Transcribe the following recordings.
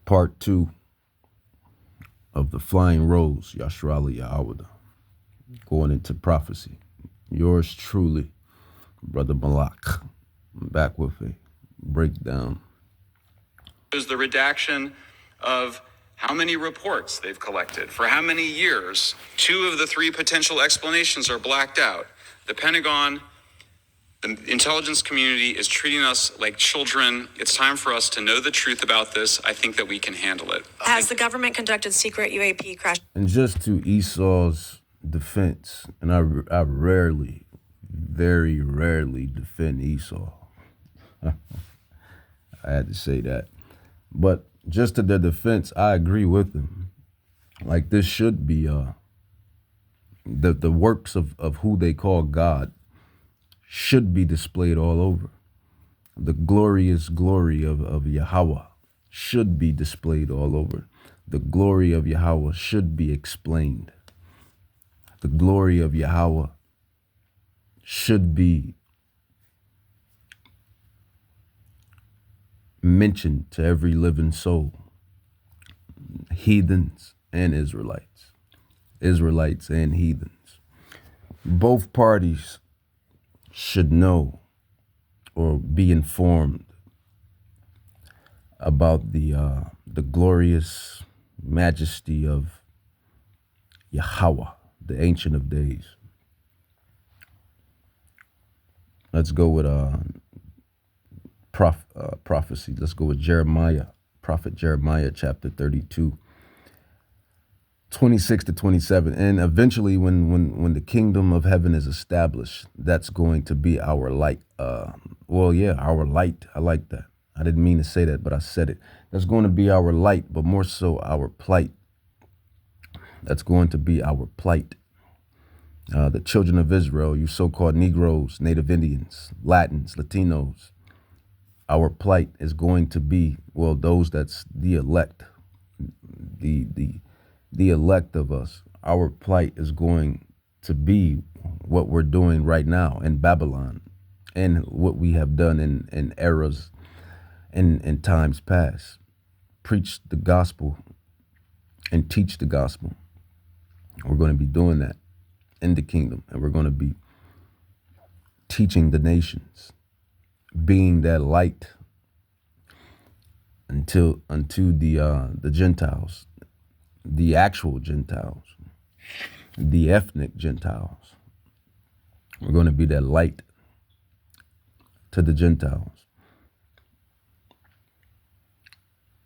Part 2 of the Flying Rose, Yashrali Yahawada, going into prophecy. Yours truly, Brother Malak. I'm back with a breakdown. Is the redaction of how many reports they've collected, for how many years. 2 of the 3 potential explanations are blacked out. The Pentagon, the intelligence community is treating us like children. It's time for us to know the truth about this. I think that we can handle it. Has the government conducted secret UAP crash? And just to Esau's defense, and I rarely, very rarely defend Esau. I had to say that. But just to their defense, I agree with them. Like, this should be the works of who they call God should be displayed all over. The glorious glory of Yahweh should be displayed all over. The glory of Yahweh should be explained. The glory of Yahweh should be mentioned to every living soul, heathens and Israelites, Israelites and heathens. Both parties should know or be informed about the glorious majesty of Yahweh, the Ancient of Days. Let's go with prophecy. Let's go with Jeremiah, Prophet Jeremiah, chapter 32, 26 to 27. And eventually, when the kingdom of heaven is established, that's going to be our light. Our light. I like that. I didn't mean to say that, but I said it. That's going to be our light, but more so our plight. That's going to be our plight. The children of Israel, you so-called Negroes, Native Indians, Latins, Latinos, our plight is going to be, those that's the elect, the elect of us. Our plight is going to be what we're doing right now in Babylon and what we have done in eras in times past. Preach the gospel and teach the gospel. We're going to be doing that in the kingdom, and we're going to be teaching the nations, being that light unto the Gentiles, the actual Gentiles, the ethnic Gentiles. We're going to be that light to the Gentiles.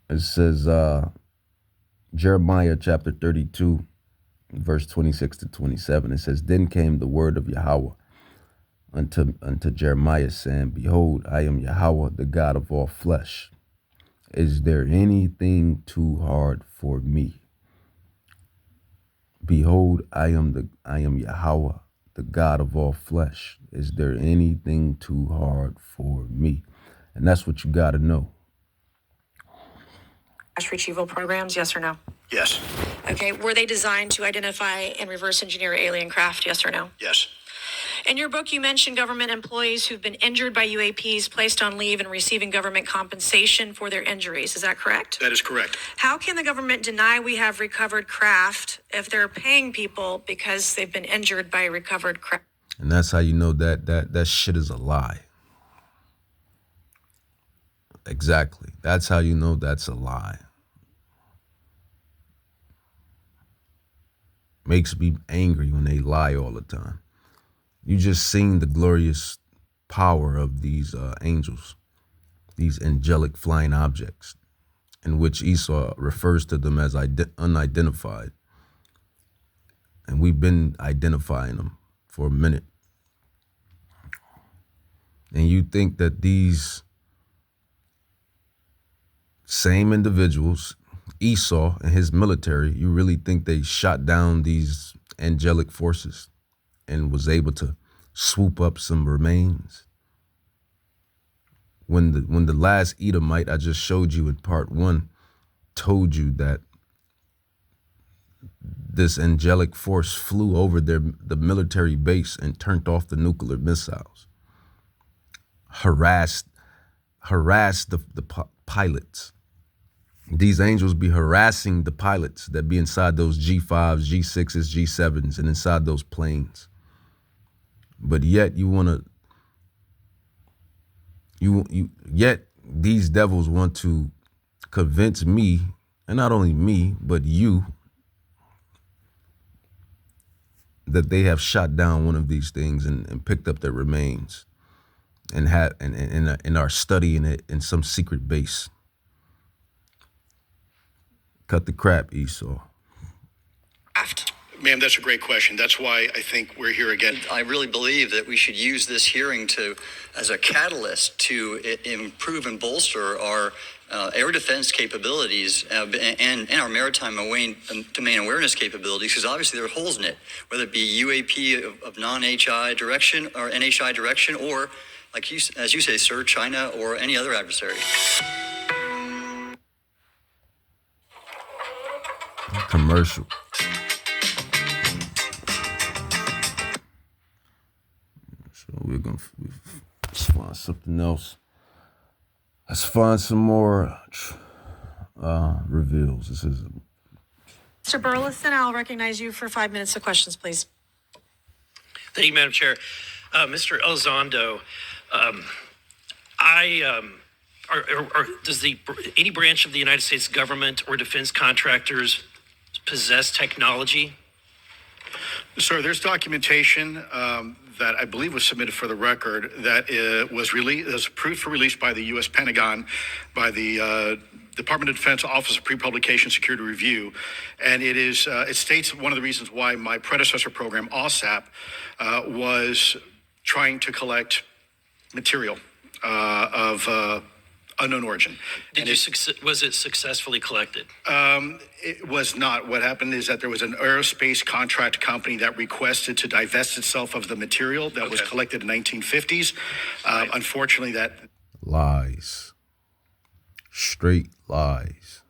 It says, Jeremiah chapter 32, verse 26 to 27. It says, Then came the word of Yahweh unto Jeremiah, saying, Behold, I am Yahweh, the God of all flesh. Is there anything too hard for me? Behold, I am Yahweh, the God of all flesh. Is there anything too hard for me? And that's what you got to know. Crash retrieval programs, yes or no? Yes. Okay, were they designed to identify and reverse engineer alien craft, yes or no? Yes. In your book, you mentioned government employees who've been injured by UAPs placed on leave and receiving government compensation for their injuries. Is that correct? That is correct. How can the government deny we have recovered craft if they're paying people because they've been injured by recovered craft? And that's how you know that shit is a lie. Exactly. That's how you know that's a lie. Makes me angry when they lie all the time. You just seen the glorious power of these angels, these angelic flying objects, in which Esau refers to them as unidentified. And we've been identifying them for a minute. And you think that these same individuals, Esau and his military, you really think they shot down these angelic forces and was able to swoop up some remains? When the last Edomite I just showed you in part 1 told you that this angelic force flew over the military base and turned off the nuclear missiles, harassed the pilots, These angels be harassing the pilots that be inside those G5s, G6s, G7s, and inside those planes. But yet yet these devils want to convince me, and not only me, but you, that they have shot down one of these things and picked up their remains and are studying it in some secret base. Cut the crap, Esau. Ma'am, that's a great question. That's why I think we're here again. I really believe that we should use this hearing as a catalyst to improve and bolster our air defense capabilities and our maritime domain awareness capabilities, because obviously there are holes in it, whether it be UAP of non-HI direction or NHI direction, or, like as you say, sir, China or any other adversary. Commercial. So let's find something else. Let's find some more reveals. This is Mr. Burleson, I'll recognize you for 5 minutes of questions, please. Thank you, Madam Chair. Mr. Elizondo, does any branch of the United States government or defense contractors possess technology? Sir, there's documentation that I believe was submitted for the record that was approved for release by the U.S. Pentagon, by the Department of Defense Office of Pre-Publication Security Review, and it states one of the reasons why my predecessor program, OSAP, was trying to collect material of unknown origin. Was it successfully collected? It was not. What happened is that there was an aerospace contract company that requested to divest itself of the material that was collected in the 1950s. Unfortunately, that lies. Straight lies.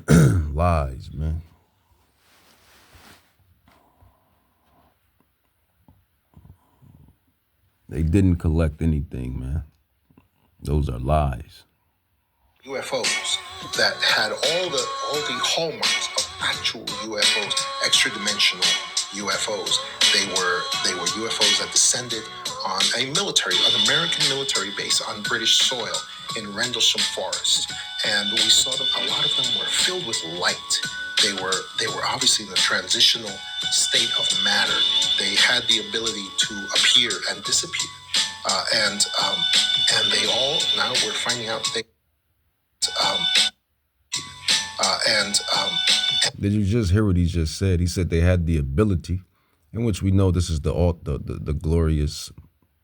Lies, man. They didn't collect anything, man. Those are lies. UFOs that had all the hallmarks of actual UFOs, extra-dimensional UFOs. They were UFOs that descended on an American military base on British soil in Rendlesham Forest, and we saw them. A lot of them were filled with light. They were obviously in a transitional state of matter. They had the ability to appear and disappear, and they all, now we're finding out they. Did you just hear what he just said? He said they had the ability, in which we know this is the glorious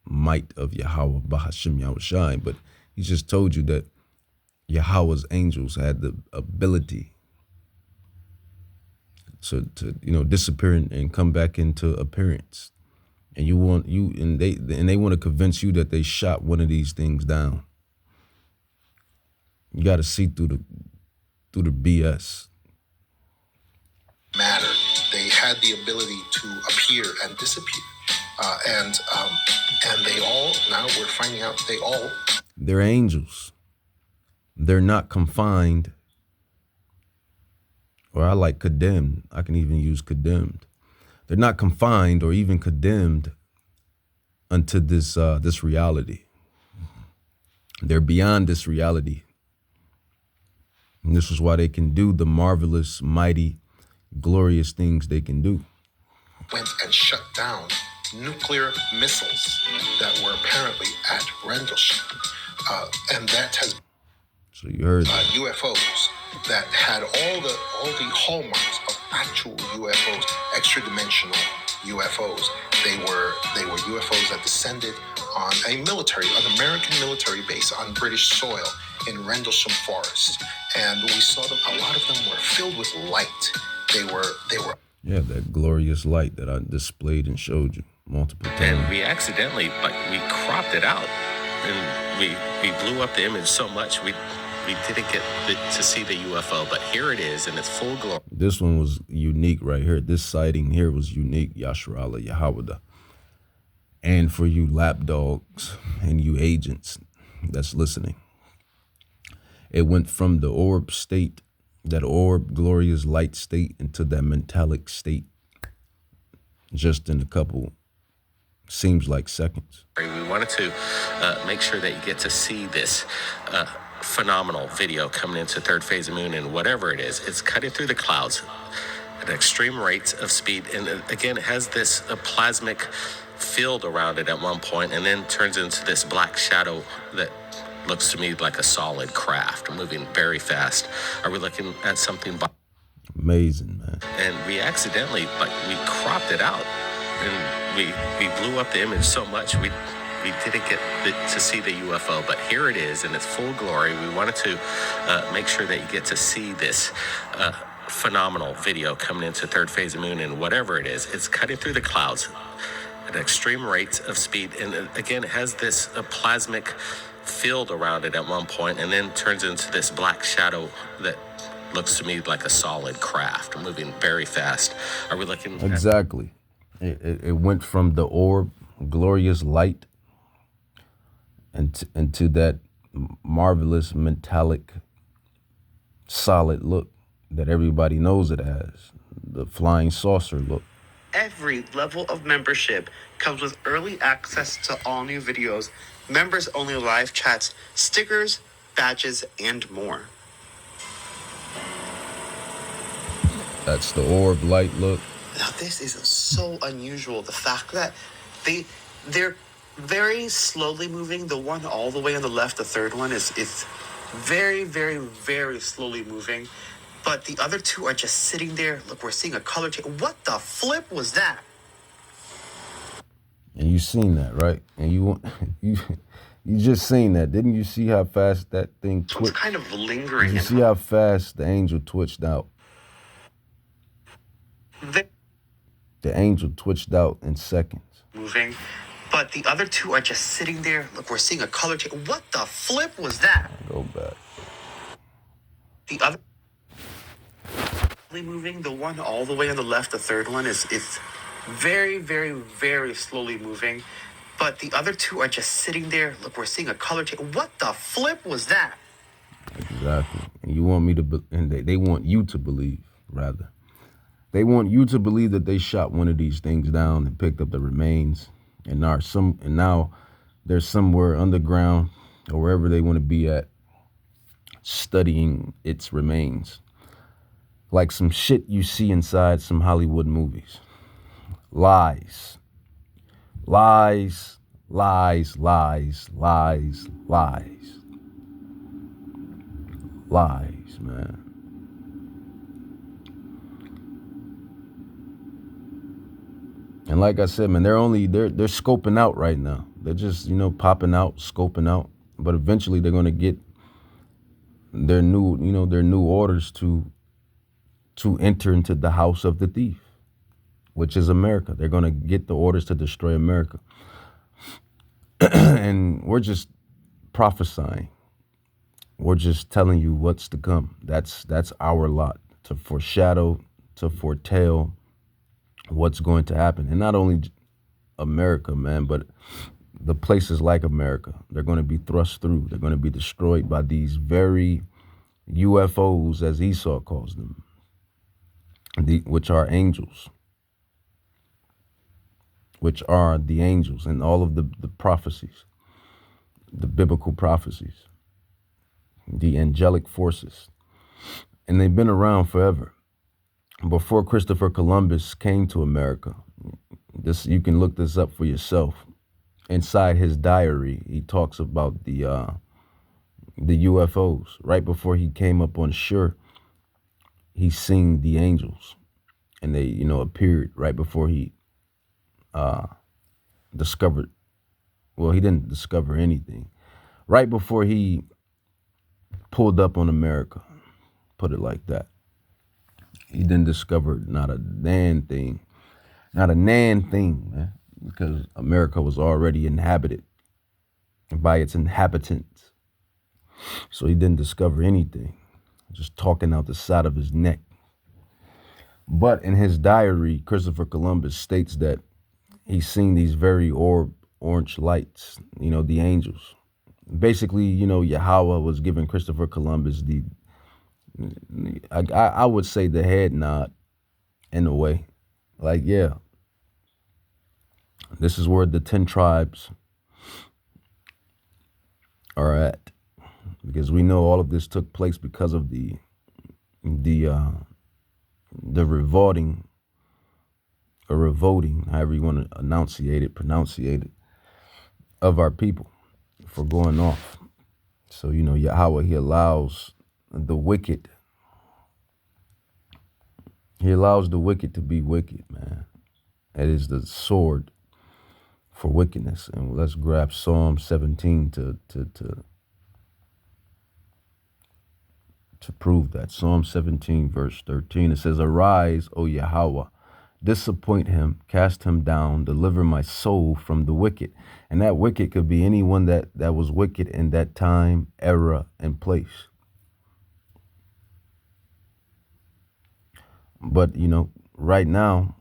might of Yahweh Bahashim Yahushai, but he just told you that Yahweh's angels had the ability to disappear and come back into appearance. And they want to convince you that they shot one of these things down. You got to see through the BS. Matter. They had the ability to appear and disappear, and they all, now we're finding out they're angels. They're not confined, or I like condemned. I can even use condemned. They're not confined or even condemned unto this reality. They're beyond this reality. And this is why they can do the marvelous, mighty, glorious things they can do. Went and shut down nuclear missiles that were apparently at Rendlesham. And that has... So you heard that. UFOs that had all the hallmarks of actual UFOs, extra-dimensional UFOs. They were UFOs that descended on an American military base on British soil in Rendlesham Forest, and we saw them. A lot of them were filled with light. They were. Yeah, that glorious light that I displayed and showed you multiple times. And we accidentally, we cropped it out, and we blew up the image so much we didn't get to see the UFO. But here it is in its full glory. This one was unique right here. This sighting here was unique, Yasharallah Yahawada. And for you lapdogs and you agents that's listening, It went from the orb state, that orb, glorious light state, into that metallic state just in a couple, seems like seconds. We wanted to make sure that you get to see this phenomenal video coming into third phase of moon, and whatever it is, it's cutting through the clouds at extreme rates of speed. And again, it has this plasmic field around it at one point, and then turns into this black shadow that looks to me like a solid craft moving very fast. Are we looking at something? Amazing, man. And we accidentally, we cropped it out, and we blew up the image so much we didn't get to see the UFO. But here it is in its full glory. We wanted to make sure that you get to see this phenomenal video coming into third phase of moon, and whatever it is, it's cutting through the clouds at extreme rates of speed. And again, it has this plasmic field around it at one point, and then turns into this black shadow that looks to me like a solid craft moving very fast. Are we looking at— Exactly. It went from the orb, glorious light, and into that marvelous metallic solid look that everybody knows it as, the flying saucer look. Every level of membership comes with early access to all new videos, members only live chats, stickers, badges, and more. That's the orb light look. Now this is so unusual. The fact that they're very slowly moving. The one all the way on the left, the third one, is very, very, very slowly moving. But the other two are just sitting there. Look, we're seeing a color change. What the flip was that? And you seen that, right? And you just seen that. Didn't you see how fast that thing It's twitched? kind of lingering. You see how fast the angel twitched out? They're The angel twitched out in seconds. moving. But the other two are just sitting there. Look, we're seeing a color change. What the flip was that? Go back. The other moving. The one all the way on the left, the third one, is very, very, very slowly moving. But the other two are just sitting there. Look, we're seeing a color change. What the flip was that? Exactly. And you want me to, and they want you to believe, rather. They want you to believe that they shot one of these things down and picked up the remains, and now they're somewhere underground or wherever they want to be at, studying its remains, like some shit you see inside some Hollywood movies. Lies, lies, lies, lies, lies, lies, lies, man. And like I said, man, they're scoping out right now. They're just, popping out, scoping out. But eventually they're going to get their new orders to enter into the house of the thief, which is America. They're going to get the orders to destroy America. And we're just prophesying. We're just telling you what's to come. That's our lot, to foreshadow, to foretell what's going to happen. And not only America, man, but the places like America. They're going to be thrust through. They're going to be destroyed by these very UFOs, as Esau calls them, which are angels, which are the angels and all of the prophecies, the biblical prophecies, the angelic forces. And they've been around forever. Before Christopher Columbus came to America, you can look this up for yourself. Inside his diary, he talks about the UFOs. Right before he came up on shore, he seen the angels, and they, appeared right before he discovered. Well, he didn't discover anything. Right before he pulled up on America, put it like that. He didn't discover not a nan thing, man, because America was already inhabited by its inhabitants. So he didn't discover anything, just talking out the side of his neck. But in his diary, Christopher Columbus states that he's seen these very orange lights, the angels, basically, you know, Yahweh was giving Christopher Columbus I would say the head nod in a way. Like, yeah, this is where the 10 tribes are at, because we know all of this took place because of the revolting, or revolting, however you want to pronunciate it, of our people for going off. So, you know, Yahweh, he allows the wicked to be wicked, man. It is the sword for wickedness. And let's grab Psalm 17 to prove that. Psalm 17, verse 13, it says, "Arise, O Yahweh, disappoint him, cast him down, deliver my soul from the wicked." And that wicked could be anyone that was wicked in that time, era, and place. But, you know, right now,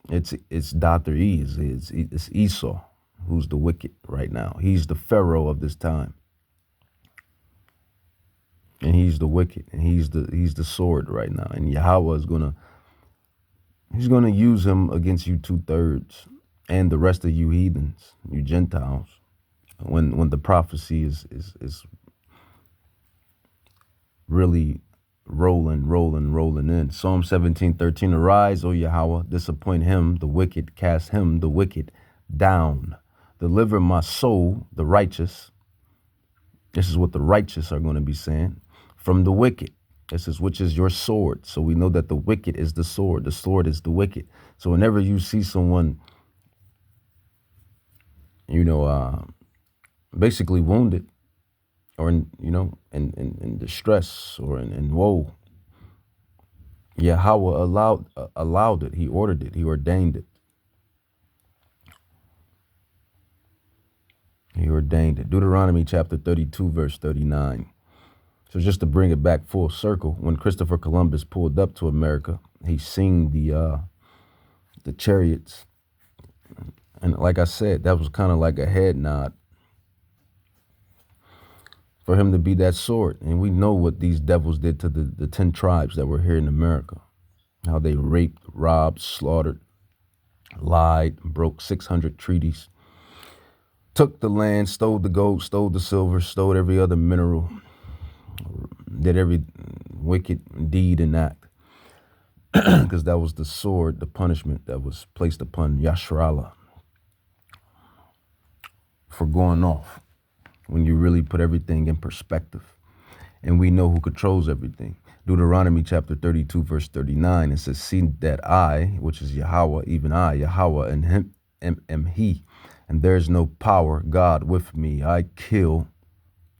it's Dr. E. It's Esau who's the wicked right now. He's the Pharaoh of this time. And he's the wicked, and he's the sword right now. And Yahweh is he's gonna use him against you 2/3 and the rest of you heathens, you Gentiles, when the prophecy is really rolling in. Psalm 17:13, "Arise, O Yahweh, disappoint him, the wicked, cast him, the wicked, down. Deliver my soul, the righteous." This is what the righteous are going to be saying. "From the wicked." This is, which is your sword. So we know that the wicked is the sword. The sword is the wicked. So whenever you see someone, you know, basically wounded, or in distress, or in woe, Yahweh allowed it. He ordered it. He ordained it. He ordained it. Deuteronomy chapter 32, verse 39. So just to bring it back full circle, when Christopher Columbus pulled up to America, he seen the chariots. And like I said, that was kind of like a head nod for him to be that sword. And we know what these devils did to the 10 tribes that were here in America. How they raped, robbed, slaughtered, lied, broke 600 treaties, took the land, stole the gold, stole the silver, stole every other mineral, did every wicked deed and act. Because that was the sword, the punishment that was placed upon Yasharallah for going off, when you really put everything in perspective. And we know who controls everything. Deuteronomy chapter 32, verse 39, it says, "See that I, which is Yahweh, even I, Yahweh, and him am he, and there's no power, God, with me. I kill."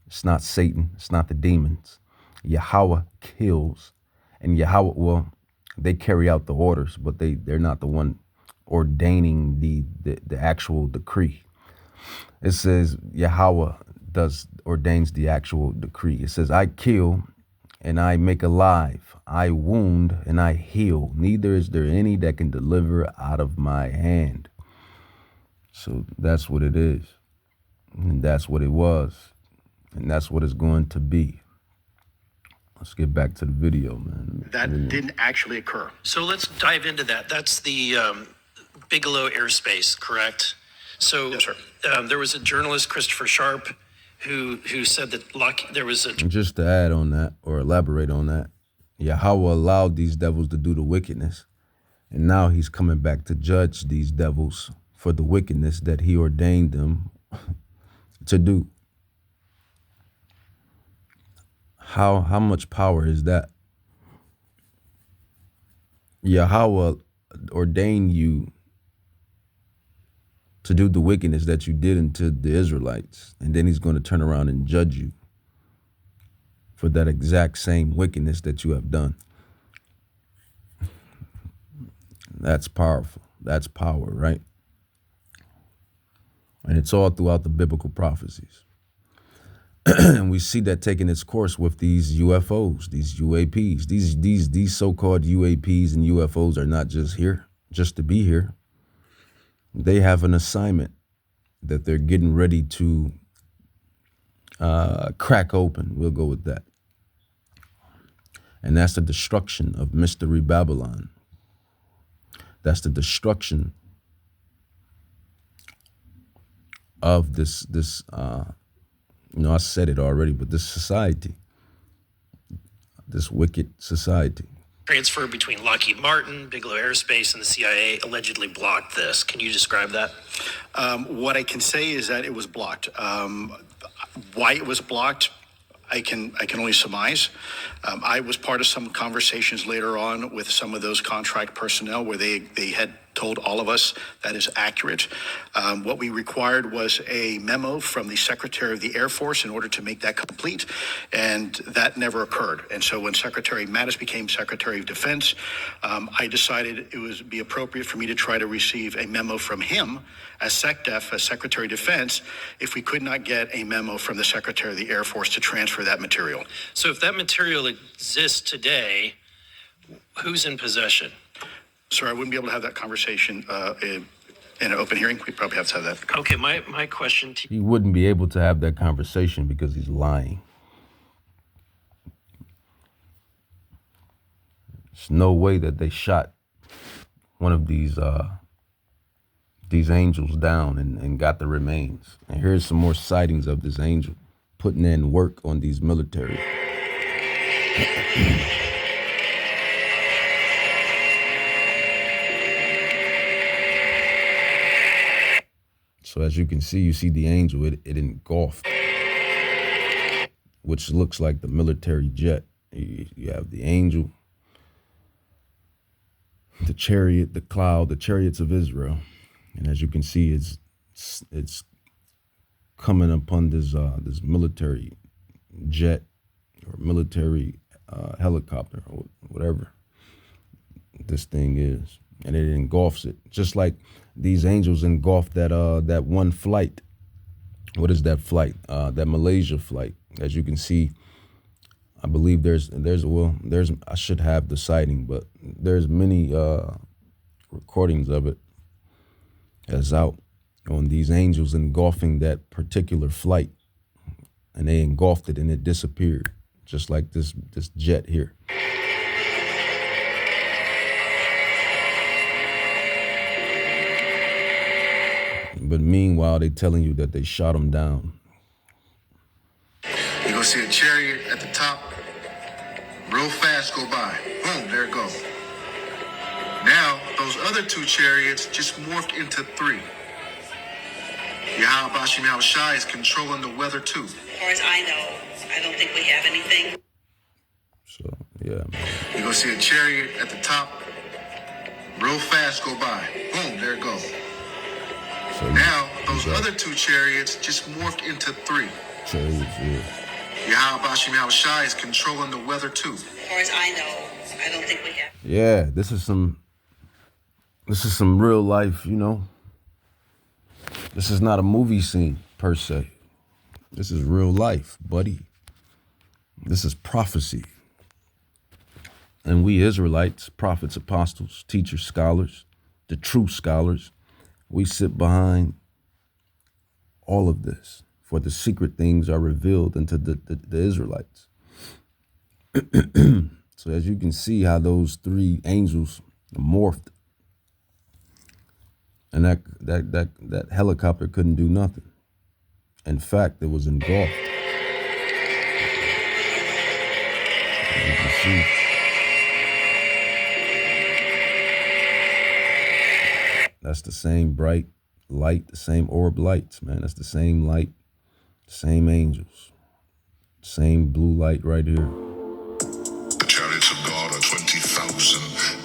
It's not Satan. It's not the demons. Yahweh kills. And Yahweh, well, they carry out the orders, but they're not the one ordaining the actual decree. It says Yahweh ordains the actual decree. It says, "I kill and I make alive. I wound and I heal. Neither is there any that can deliver out of my hand." So that's what it is. And that's what it was. And that's what it's going to be. Let's get back to the video, man. That didn't actually occur. So let's dive into that. That's the Bigelow airspace, correct? So Yes, sir. There was a journalist, Christopher Sharp, who said that there was a... And just to add on that, or elaborate on that, Yahweh allowed these devils to do the wickedness. And now he's coming back to judge these devils for the wickedness that he ordained them to do. How much power is that? Yahweh ordained you to do the wickedness that you did unto the Israelites, and then he's going to turn around and judge you for that exact same wickedness that you have done. That's powerful. That's power, right? And it's all throughout the biblical prophecies. And we see that taking its course with these UFOs, these UAPs. These so-called UAPs and UFOs are not just here, just to be here. They have an assignment that they're getting ready to crack open. We'll go with that. And that's the destruction of Mystery Babylon. That's the destruction of this I said it already, but this society, this wicked society. Transfer between Lockheed Martin, Bigelow Aerospace, and the CIA allegedly blocked this. Can you describe that? What I can say is that it was blocked. Why it was blocked, I can only surmise. I was part of some conversations later on with some of those contract personnel where they had told all of us that is accurate. What we required was a memo from the Secretary of the Air Force in order to make that complete, and that never occurred. And so when Secretary Mattis became Secretary of Defense, I decided it would be appropriate for me to try to receive a memo from him as SecDef, as Secretary of Defense, if we could not get a memo from the Secretary of the Air Force to transfer that material. So if that material exists today, who's in possession? Sir, I wouldn't be able to have that conversation in an open hearing. We probably have to have that. Okay, my question to He wouldn't be able to have that conversation because he's lying. There's no way that they shot one of these angels down and got the remains. And here's some more sightings of this angel putting in work on these military. So as you can see, you see the angel, it engulfed, which looks like the military jet. You have the angel, the chariot, the cloud, the chariots of Israel. And as you can see, it's coming upon this military jet or military helicopter or whatever this thing is. And it engulfs it, just like these angels engulfed that one flight. What is that flight? That Malaysia flight. As you can see, I believe there's I should have the sighting, but there's many recordings of it as out on these angels engulfing that particular flight, and they engulfed it and it disappeared, just like this jet here. But meanwhile, they telling you that they shot him down. You're going to see a chariot at the top, real fast go by. Boom, there it goes. Now, those other two chariots just morphed into three. Yahweh Bashim Yahushai is controlling the weather too. As far as I know, I don't think we have anything. So, yeah, man. You're going to see a chariot at the top, real fast go by. Boom, there it goes. So now, those other two chariots just morphed into three. Chariots, yeah. Yahweh Bashim Yahushai is controlling the weather too. As far as I know, I don't think we have. Yeah, this is some real life, you know. This is not a movie scene per se. This is real life, buddy. This is prophecy. And we Israelites, prophets, apostles, teachers, scholars, the true scholars, we sit behind all of this, for the secret things are revealed unto the Israelites. So as you can see how those three angels morphed, and that helicopter couldn't do nothing. In fact, it was engulfed. As you can see. That's the same bright light, the same orb lights, man. That's the same light, same angels, same blue light right here. The chariots of God are 20,000,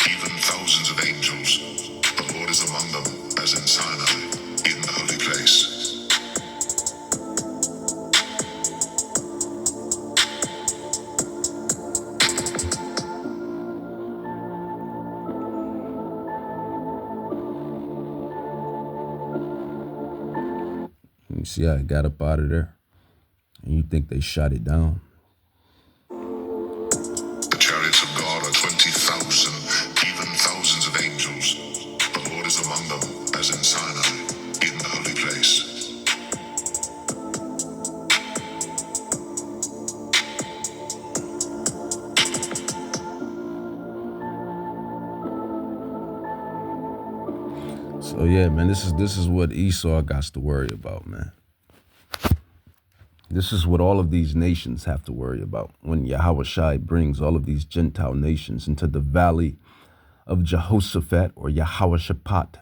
even thousands of angels. The Lord is among them, as in Sinai, in the holy place. You see how it got up out of there? And you think they shot it down? The chariots of God are 20,000, even thousands of angels. The Lord is among them, as in Sinai, in the holy place. So yeah, man, this is what Esau got to worry about, man. This is what all of these nations have to worry about when Yahweh Shai brings all of these Gentile nations into the valley of Jehoshaphat or Yahweh Shaphat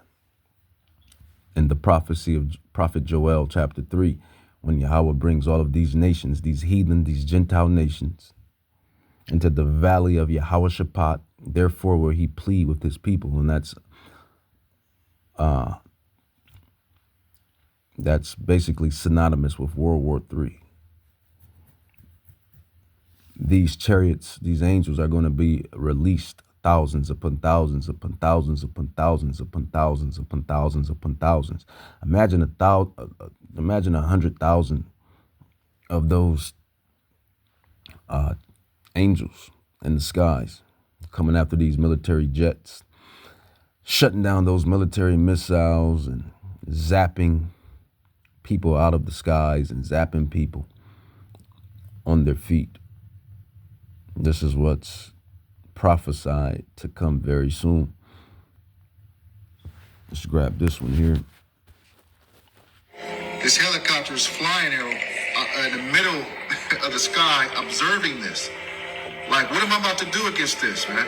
in the prophecy of Prophet Joel chapter 3, when Yahweh brings all of these nations, these heathen, these Gentile nations, into the valley of Yahweh Shaphat. Therefore will he plead with his people. And that's basically synonymous with World War III. These chariots, these angels are going to be released, thousands upon thousands upon thousands upon thousands upon thousands upon thousands upon thousands. Imagine 100,000 of those angels in the skies coming after these military jets, shutting down those military missiles and zapping people out of the skies and zapping people on their feet. This is what's prophesied to come very soon. Let's grab this one here. This helicopter is flying in the middle of the sky, observing this. Like, what am I about to do against this, man?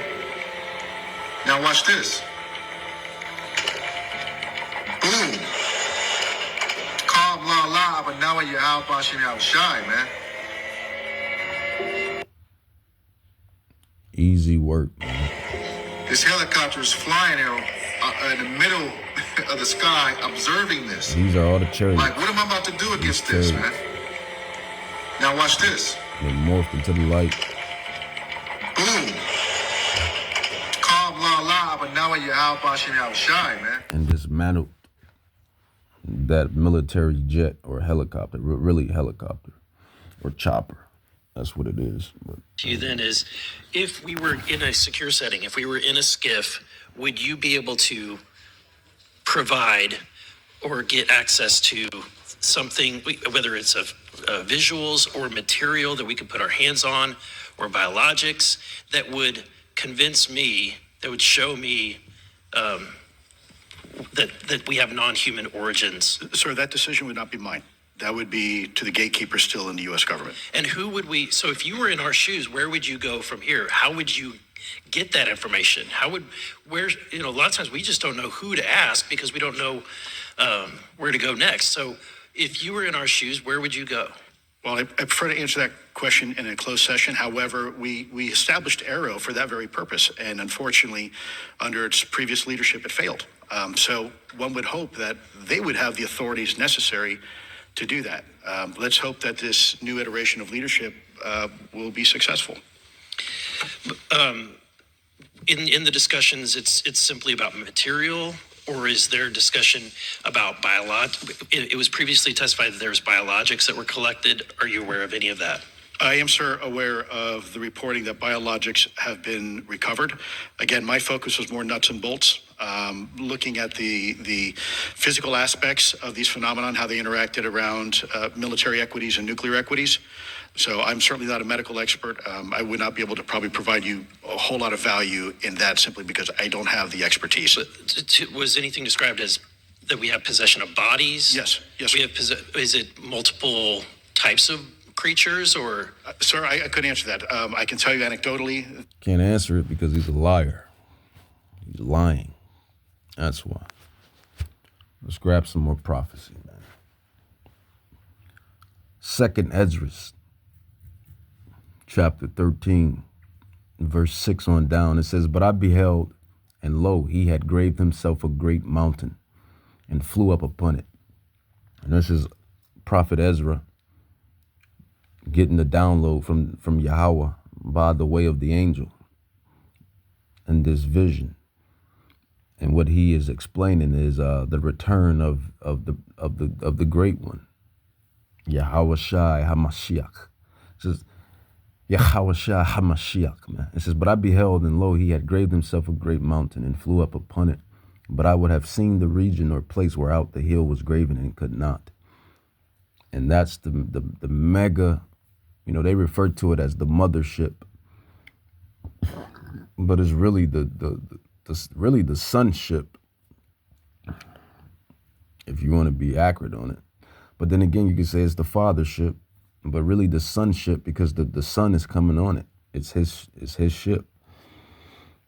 Now watch this. Boom. Calm, la, la, but now you're out, Bashim, out shy, man. Easy work, man. This helicopter is flying in the middle of the sky, observing this. These are all the chariots. Like, what am I about to do against this, man? Now watch this. They morphed into the light. Boom. Calm, la, la, but now you're out, Bashim, out shy, man. And dismantled that military jet or helicopter, really helicopter or chopper. That's what it is. But, to you then is, if we were in a secure setting, if we were in a skiff, would you be able to provide or get access to something, whether it's visuals or material that we could put our hands on, or biologics that would convince me, that would show me that we have non-human origins? Sir, that decision would not be mine. That would be to the gatekeepers still in the U.S. government. And who would so if you were in our shoes, where would you go from here? How would you get that information? A lot of times we just don't know who to ask because we don't know where to go next. So if you were in our shoes, where would you go? Well, I prefer to answer that question in a closed session. However, we established Aero for that very purpose. And unfortunately, under its previous leadership, it failed. So one would hope that they would have the authorities necessary to do that. Let's hope that this new iteration of leadership will be successful. In the discussions, it's simply about material, or is there discussion about it was previously testified that there was biologics that were collected. Are you aware of any of that? I am, sir, aware of the reporting that biologics have been recovered. Again, my focus was more nuts and bolts, looking at the physical aspects of these phenomenon, how they interacted around military equities and nuclear equities. So I'm certainly not a medical expert. I would not be able to probably provide you a whole lot of value in that simply because I don't have the expertise. Was anything described as that we have possession of bodies? Yes. We have is it multiple types of creatures, or? Sir, I couldn't answer that. I can tell you anecdotally. Can't answer it because he's a liar. He's lying. That's why. Let's grab some more prophecy, man. 2nd Esdras, chapter 13, verse 6 on down. It says, "But I beheld, and lo, he had graved himself a great mountain, and flew up upon it." And this is Prophet Ezra getting the download from Yahweh by the way of the angel and this vision. And what he is explaining is the return of the great one, Yahweh Shai HaMashiach. It says Yahweh Shai HaMashiach, man. It says, "But I beheld, and lo, he had graved himself a great mountain, and flew up upon it. But I would have seen the region or place whereout the hill was graven, and could not." And that's the mega. They refer to it as the mothership, but it's really the sonship if you want to be accurate on it. But then again, you can say it's the fathership, but really the sonship, because the son is coming on it. It's his ship.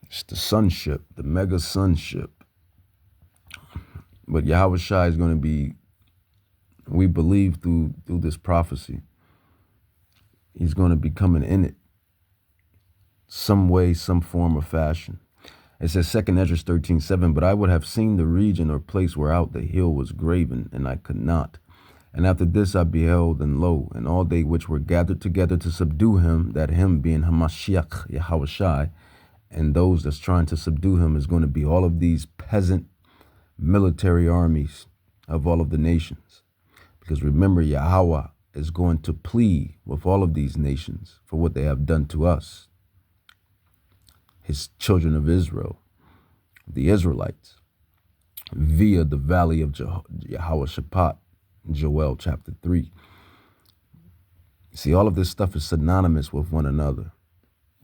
It's the sonship, the mega sonship. But Yahweh Shai is going to be, we believe through this prophecy, he's going to be coming in it some way, some form or fashion. It says 2 Ezra 13:7, but I would have seen the region or place whereout the hill was graven, and I could not. And after this I beheld, and lo, and all they which were gathered together to subdue him, that him being Hamashiach, Yahweh Shai, and those that's trying to subdue him is going to be all of these peasant military armies of all of the nations. Because remember, Yahweh is going to plead with all of these nations for what they have done to us, his children of Israel, the Israelites, via the valley of Yahweh Shaphat, Joel chapter 3. See, all of this stuff is synonymous with one another.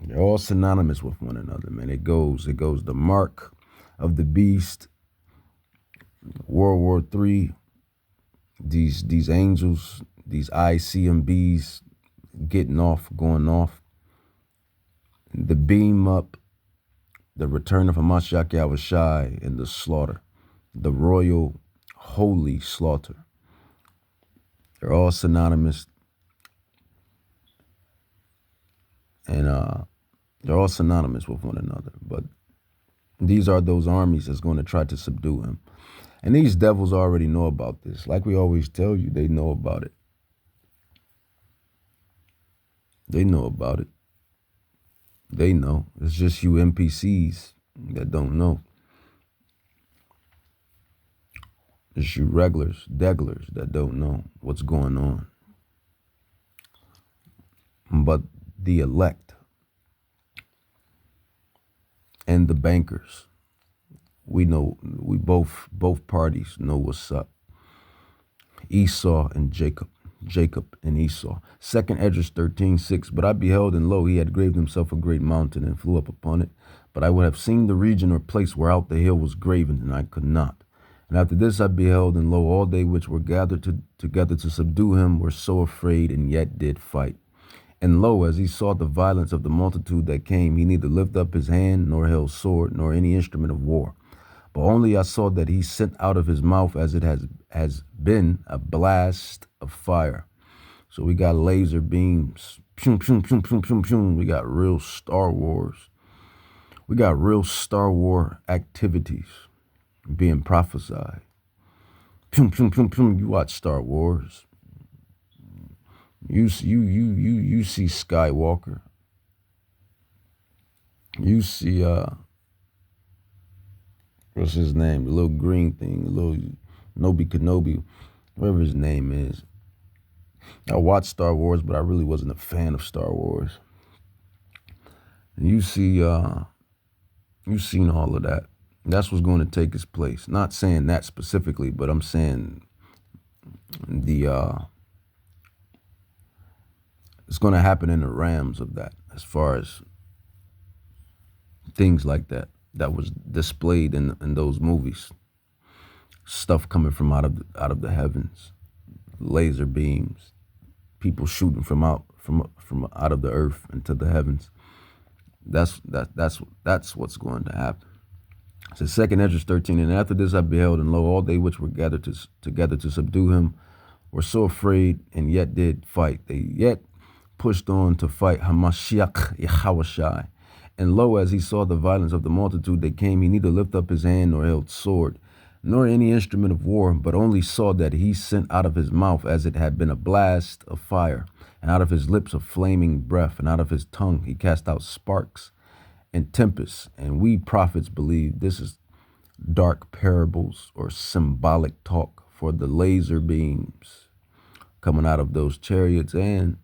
They're all synonymous with one another, man. It goes the mark of the beast, World War III, these angels, these ICMBs getting off, going off, the beam up, the return of Hamashiach Yahweh Shai, and the slaughter, the royal holy slaughter. They're all synonymous, and they're all synonymous with one another. But these are those armies that's going to try to subdue him. And these devils already know about this. Like we always tell you, they know about it. They know about it. They know. It's just you NPCs that don't know. It's you regulars, deglers that don't know what's going on. But the elect and the bankers, we know, we both parties know what's up. Esau and Jacob and Esau. 2 Ezra 13:6, but I beheld, and lo, he had graved himself a great mountain and flew up upon it. But I would have seen the region or place whereout the hill was graven, and I could not. And after this I beheld, and lo, all they which were gathered together to subdue him were so afraid, and yet did fight. And lo, as he saw the violence of the multitude that came, he neither lifted up his hand, nor held sword, nor any instrument of war. But only I saw that he sent out of his mouth, as it has been, a blast of fire. So we got laser beams. Pew, pew, pew, pew, pew, pew. We got real Star Wars. We got real Star Wars activities being prophesied. Pew, pew, pew, pew. You watch Star Wars. You see Skywalker. You see what's his name? The little green thing, the little Nobi Kenobi, whatever his name is. I watched Star Wars, but I really wasn't a fan of Star Wars. And you see, you've seen all of that. That's what's going to take its place. Not saying that specifically, but I'm saying it's going to happen in the realms of that, as far as things like that was displayed in those movies. Stuff coming from out of the heavens, laser beams, people shooting from out of the earth into the heavens. That's what's going to happen. It says 2 Ezra 13, and after this I beheld, and lo, all they which were gathered together to subdue him were so afraid, and yet did fight. They yet pushed on to fight Hamashiach Yahweh Shai. And lo, as he saw the violence of the multitude that came, he neither lifted up his hand, nor held sword, nor any instrument of war, but only saw that he sent out of his mouth, as it had been, a blast of fire, and out of his lips a flaming breath, and out of his tongue he cast out sparks and tempests. And we prophets believe this is dark parables or symbolic talk for the laser beams coming out of those chariots, and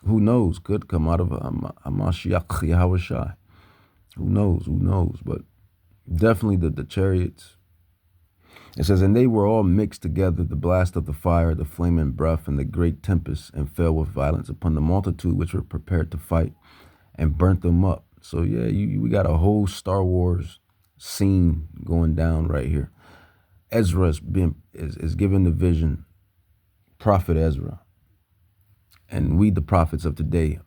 who knows, could come out of Hamashiach Yahweh Shai. Who knows, but definitely the chariots. It says, and they were all mixed together, the blast of the fire, the flaming breath, and the great tempest, and fell with violence upon the multitude which were prepared to fight, and burnt them up. So yeah, we got a whole Star Wars scene going down right here. Ezra is given the vision, Prophet Ezra. And we, the prophets of today,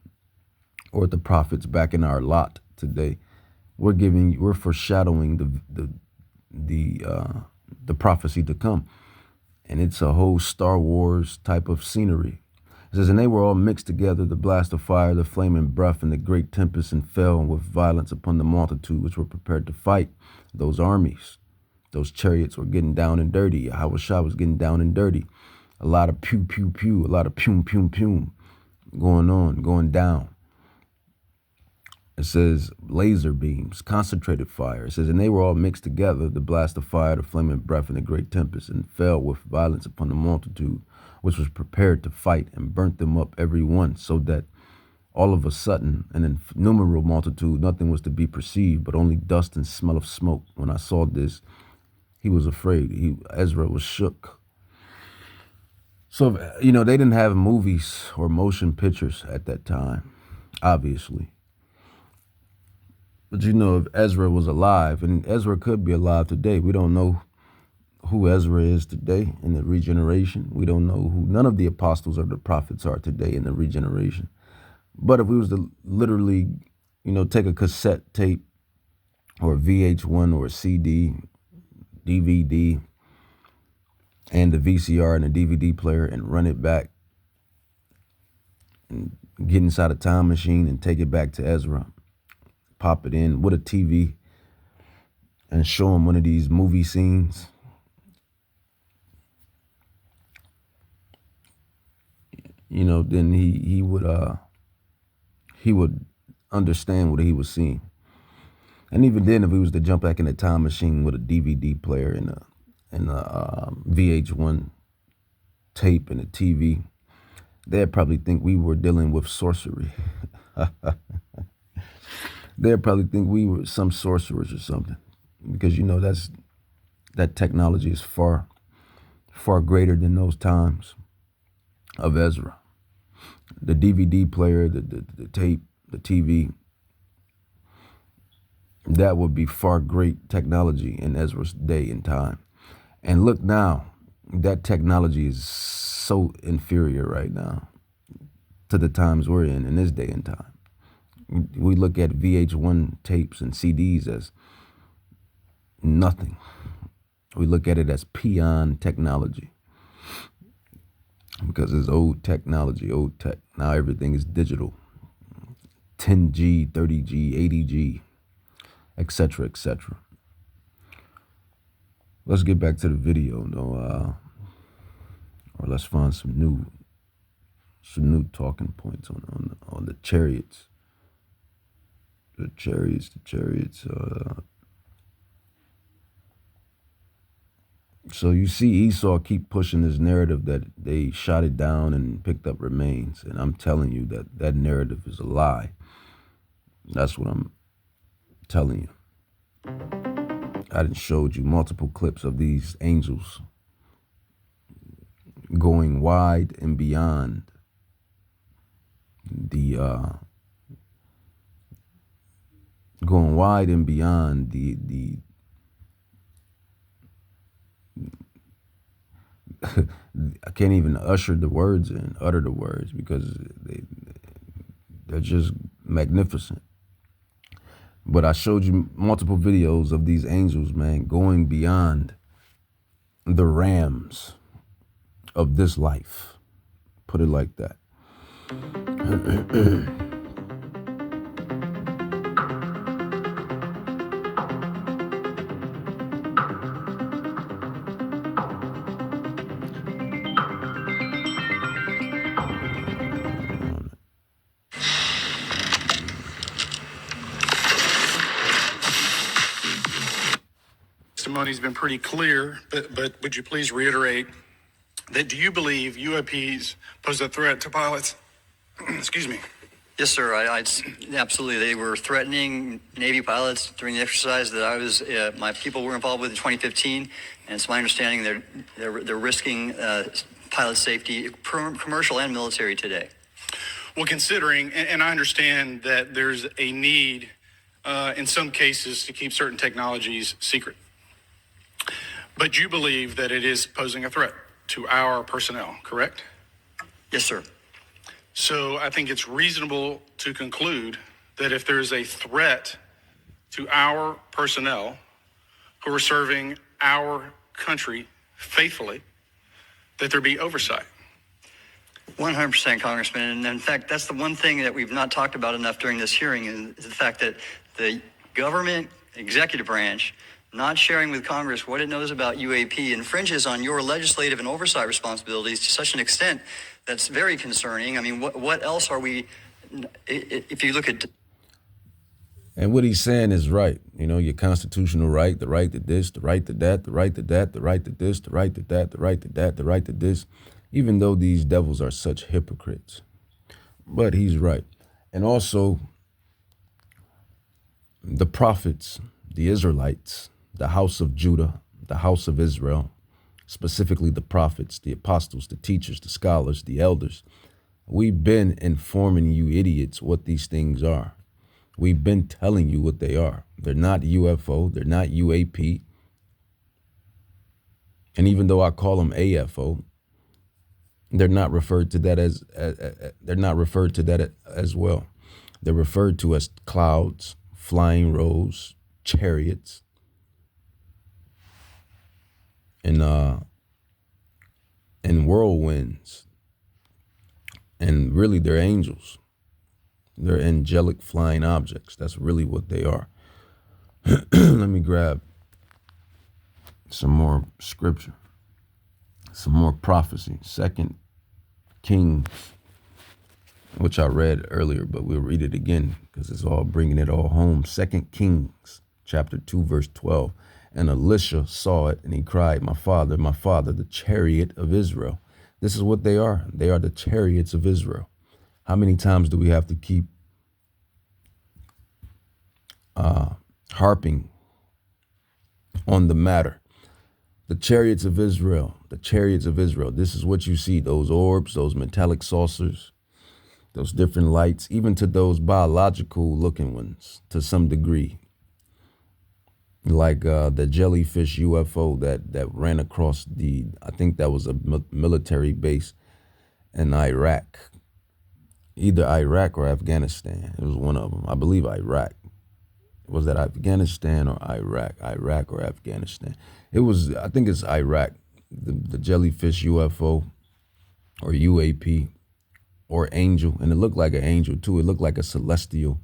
or the prophets back in our lot today, we're foreshadowing the prophecy to come. And it's a whole Star Wars type of scenery. It says, and they were all mixed together, the blast of fire, the flaming breath, and the great tempest, and fell with violence upon the multitude which were prepared to fight those armies. Those chariots were getting down and dirty. Yahweh Shah was getting down and dirty. A lot of pew, pew, pew, a lot of pum, pum, pum going on, going down. It says laser beams, concentrated fire. It says, and they were all mixed together, the blast of fire, the flaming breath, and the great tempest, and fell with violence upon the multitude, which was prepared to fight, and burnt them up every one, so that all of a sudden, an innumerable multitude, nothing was to be perceived, but only dust and smell of smoke. When I saw this, he was afraid. Ezra was shook. So, they didn't have movies or motion pictures at that time, obviously. But if Ezra was alive, and Ezra could be alive today, we don't know who Ezra is today in the regeneration. We don't know who none of the apostles or the prophets are today in the regeneration. But if we was to literally, take a cassette tape or a VH1 or a CD, DVD, and the VCR and the DVD player and run it back and get inside a time machine and take it back to Ezra, pop it in with a TV and show him one of these movie scenes, then he would understand what he was seeing. And even then, if he was to jump back in a time machine with a DVD player and a VH1 tape and a TV, they'd probably think we were dealing with sorcery. They'd probably think we were some sorcerers or something, because that technology is far, far greater than those times of Ezra. The DVD player, the tape, the TV, that would be far great technology in Ezra's day and time. And look now, that technology is so inferior right now to the times we're in this day and time. We look at VH1 tapes and CDs as nothing. We look at it as peon technology, because it's old technology, old tech. Now everything is digital. 10G, 30G, 80G, etc., etc. Let's get back to the video, or let's find some new talking points on the chariots. The chariots. So you see Esau keep pushing this narrative that they shot it down and picked up remains. And I'm telling you that narrative is a lie. That's what I'm telling you. I done showed you multiple clips of these angels going wide and beyond the I can't even utter the words, because they're just magnificent. But I showed you multiple videos of these angels, man, going beyond the rams of this life. Put it like that. Testimony's been pretty clear, but would you please reiterate that do you believe UAPs pose a threat to pilots? Excuse me. Yes, sir. Absolutely. They were threatening Navy pilots during the exercise that my people were involved with in 2015. And it's my understanding they're risking pilot safety, commercial and military today. Well, considering, and I understand that there's a need in some cases, to keep certain technologies secret. But you believe that it is posing a threat to our personnel, correct? Yes, sir. So I think it's reasonable to conclude that if there is a threat to our personnel who are serving our country faithfully, that there be oversight. 100%, Congressman. And in fact, that's the one thing that we've not talked about enough during this hearing is the fact that the government executive branch not sharing with Congress what it knows about UAP infringes on your legislative and oversight responsibilities to such an extent that's very concerning. I mean, what else are we, if you look at... And what he's saying is right. You know, your constitutional right, the right to this, the right to that, the right to that, the right to this, the right to that, the right to that, the right to this, even though these devils are such hypocrites. But he's right. And also, the prophets, the Israelites, the house of Judah, the house of Israel, specifically the prophets, the apostles, the teachers, the scholars, the elders, we've been informing you idiots what these things are. We've been telling you what they are. They're not UFO. They're not UAP. And even though I call them AFO, they're not referred to that as well. They're referred to as clouds, flying rows, chariots, and whirlwinds. And really, they're angels. They're angelic flying objects. That's really what they are. Let me grab some more scripture, some more prophecy. 2 Kings, which I read earlier, but we'll read it again because it's all bringing it all home. 2 Kings, chapter 2, verse 12. And Elisha saw it, and he cried, my father, the chariot of Israel. This is what they are. They are the chariots of Israel. How many times do we have to keep harping on the matter? The chariots of Israel, the chariots of Israel. This is what you see, those orbs, those metallic saucers, those different lights, even to those biological looking ones to some degree. Like the jellyfish UFO that ran across I think that was a military base in Iraq. Either Iraq or Afghanistan. It was one of them. I believe Iraq. Was that Afghanistan or Iraq? Iraq or Afghanistan? It was, I think it's Iraq. The jellyfish UFO or UAP or angel. And it looked like an angel too. It looked like a celestial.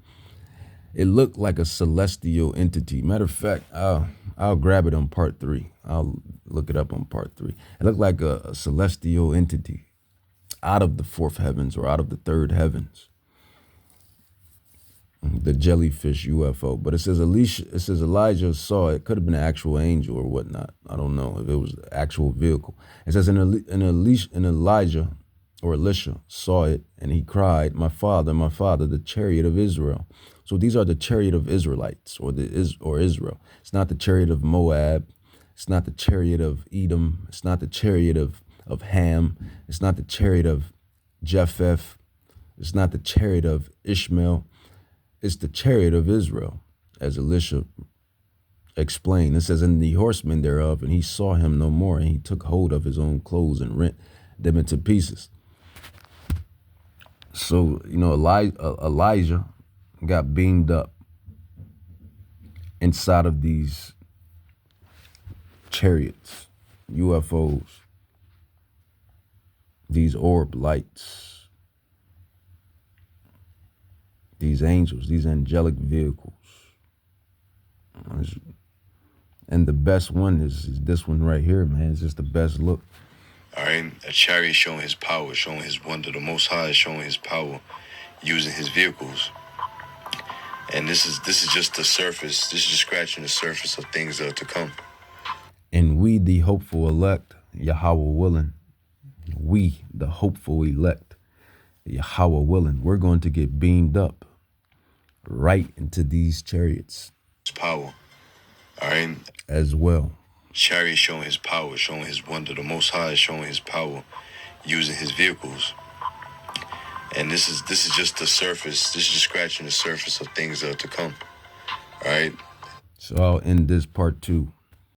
It looked like a celestial entity. Matter of fact, I'll grab it on part 3. I'll look it up on part 3. It looked like a celestial entity out of the 4th heavens or out of the 3rd heavens. The jellyfish UFO. But it says Elijah saw it. Could have been an actual angel or whatnot. I don't know if it was an actual vehicle. It says Elijah or Elisha saw it, and he cried, my father, the chariot of Israel. So these are the chariot of Israelites or Israel. It's not the chariot of Moab. It's not the chariot of Edom. It's not the chariot of Ham. It's not the chariot of Japheth. It's not the chariot of Ishmael. It's the chariot of Israel, as Elisha explained. It says, and the horsemen thereof, and he saw him no more, and he took hold of his own clothes and rent them into pieces. So, you know, Elijah got beamed up inside of these chariots, UFOs, these orb lights, these angels, these angelic vehicles. And the best one is this one right here, man. It's just the best look. All right, a chariot showing his power, showing his wonder. The Most High is showing his power using his vehicles. And this is just the surface. This is just scratching the surface of things that are to come. And we, the hopeful elect, Yahweh willing, we, the hopeful elect, Yahweh willing, we're going to get beamed up right into these chariots. His power, all right? As well. Chariot showing his power, showing his wonder. The Most High is showing his power using his vehicles. And this is just the surface. This is just scratching the surface of things that are to come. All right. So I'll end this part 2.